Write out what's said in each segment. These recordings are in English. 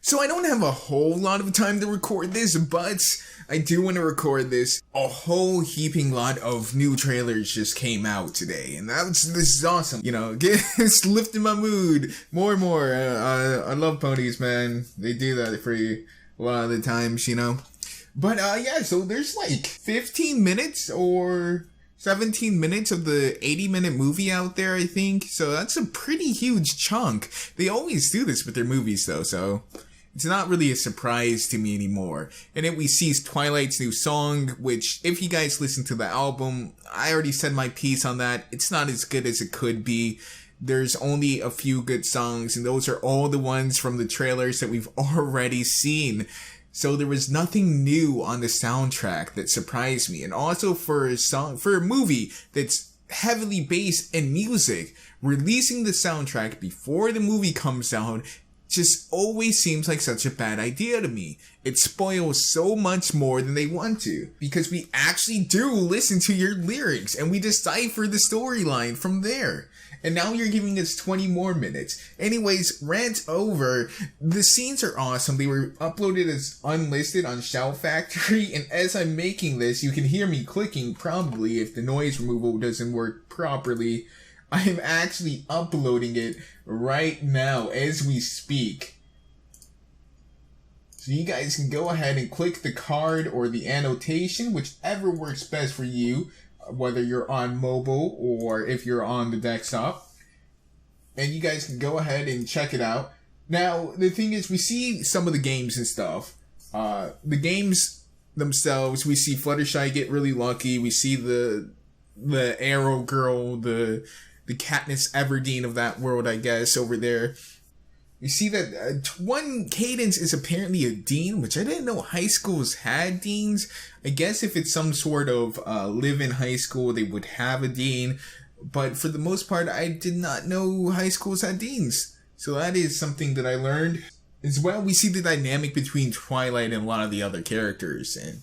So I don't have a whole lot of time to record this, but I do want to record this. A whole heaping lot of new trailers just came out today, and this is awesome. You know, it's lifting my mood more and more. I love ponies, man. They do that for you a lot of the times, you know. But yeah, so there's like 15 minutes or 17 minutes of the 80-minute movie out there, I think. So that's a pretty huge chunk. They always do this with their movies, though, so it's not really a surprise to me anymore. And then we see Twilight's new song, which, if you guys listen to the album, I already said my piece on that. It's not as good as it could be. There's only a few good songs, and those are all the ones from the trailers that we've already seen. So there was nothing new on the soundtrack that surprised me. And also for a movie that's heavily based in music, releasing the soundtrack before the movie comes out just always seems like such a bad idea to me. It spoils so much more than they want to, because we actually do listen to your lyrics and we decipher the storyline from there. And now you're giving us 20 more minutes. Anyways, rant over. The scenes are awesome. They were uploaded as unlisted on Shout Factory, and as I'm making this, you can hear me clicking probably if the noise removal doesn't work properly. I am actually uploading it right now as we speak. So you guys can go ahead and click the card or the annotation, whichever works best for you, whether you're on mobile or if you're on the desktop. And you guys can go ahead and check it out. Now, the thing is, we see some of the games and stuff. The games themselves, we see Fluttershy get really lucky. We see the Arrow Girl, the Katniss Everdeen of that world, I guess, over there. You see that one Cadence is apparently a dean, which I didn't know high schools had deans. I guess if it's some sort of live-in high school, they would have a dean. But for the most part, I did not know high schools had deans. So that is something that I learned. As well, we see the dynamic between Twilight and a lot of the other characters. And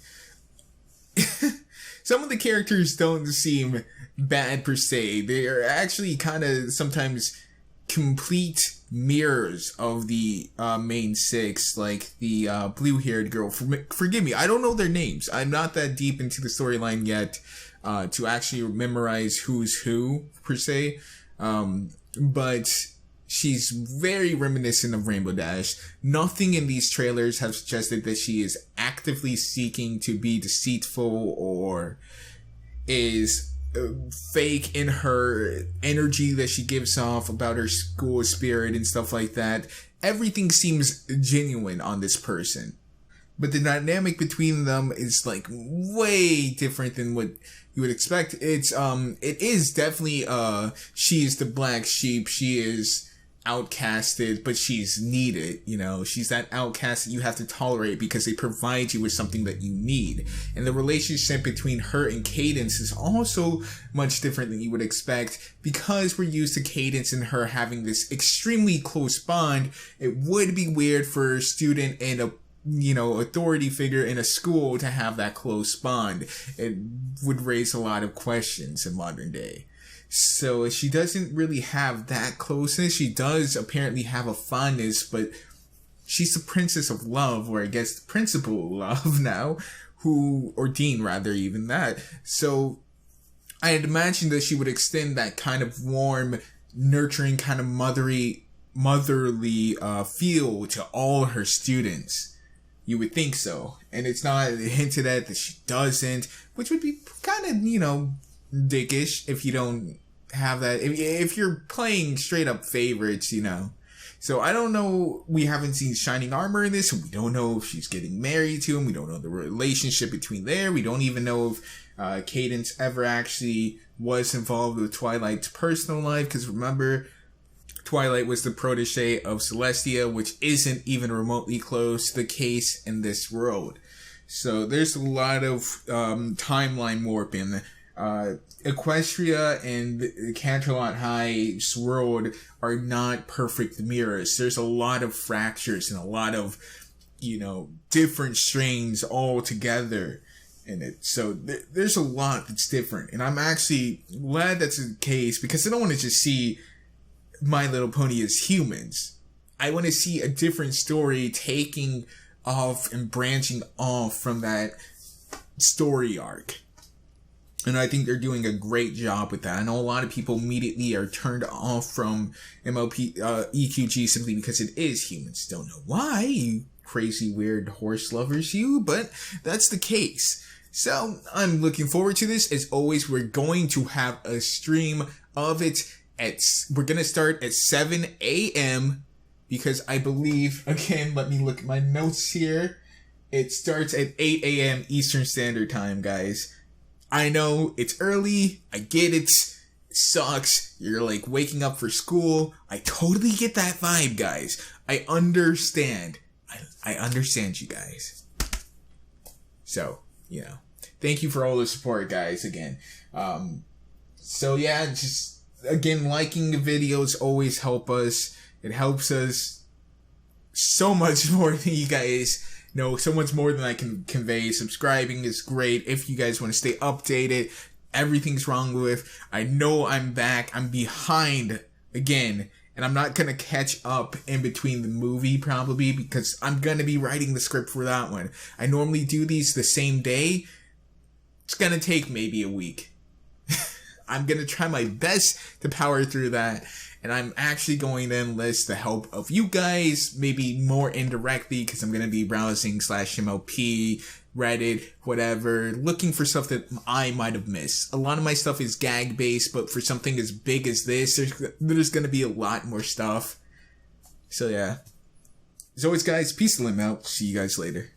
some of the characters don't seem bad per se. They are actually kind of sometimes complete mirrors of the main six, like the blue-haired girl. Forgive me, I don't know their names. I'm not that deep into the storyline yet to actually memorize who's who, per se. But she's very reminiscent of Rainbow Dash. Nothing in these trailers have suggested that she is actively seeking to be deceitful or is fake in her energy that she gives off about her school spirit and stuff like that. Everything seems genuine on this person, but the dynamic between them is like way different than what you would expect. It is definitely she's the black sheep. She is outcasted, but she's needed. You know, she's that outcast that you have to tolerate because they provide you with something that you need. And the relationship between her and Cadence is also much different than you would expect, because we're used to Cadence and her having this extremely close bond. It would be weird for a student and a authority figure in a school to have that close bond. It would raise a lot of questions in modern day. So she doesn't really have that closeness. She does apparently have a fondness, but she's the princess of love, or I guess the principal of love now, or dean rather, even that. So I had imagined that she would extend that kind of warm, nurturing, kind of motherly feel to all her students. You would think so. And it's not hinted at that she doesn't, which would be kind of, dickish if you don't have that. If you're playing straight up favorites, So I don't know. We haven't seen Shining Armor in this. So we don't know if she's getting married to him. We don't know the relationship between there. We don't even know if Cadence ever actually was involved with Twilight's personal life. Because remember, Twilight was the protege of Celestia, which isn't even remotely close to the case in this world. So there's a lot of timeline warping. Equestria and Canterlot High's world are not perfect mirrors. There's a lot of fractures and a lot of, different strains all together in it. So there's a lot that's different. And I'm actually glad that's the case, because I don't want to just see My Little Pony as humans. I want to see a different story taking off and branching off from that story arc. And I think they're doing a great job with that. I know a lot of people immediately are turned off from MLP EQG simply because it is humans. Don't know why, you crazy weird horse lovers, you, but that's the case. So I'm looking forward to this. As always, we're going to have a stream of it we're going to start at 7 a.m. because I believe, again, let me look at my notes here. It starts at 8 a.m. Eastern Standard Time, guys. I know it's early. I get it. It sucks. You're like waking up for school. I totally get that vibe, guys. I understand. I understand you guys. So, you know, thank you for all the support, guys, again. So yeah, just, again, liking the videos always help us. It helps us so much more than you guys know, so much more than I can convey. Subscribing is great if you guys want to stay updated. Everything's wrong with. I know I'm back. I'm behind again. And I'm not going to catch up in between the movie probably because I'm going to be writing the script for that one. I normally do these the same day. It's going to take maybe a week. I'm going to try my best to power through that. And I'm actually going to enlist the help of you guys, maybe more indirectly, because I'm going to be browsing /MLP, Reddit, whatever, looking for stuff that I might have missed. A lot of my stuff is gag-based, but for something as big as this, there's going to be a lot more stuff. So yeah. As always, guys, peace and limb out. See you guys later.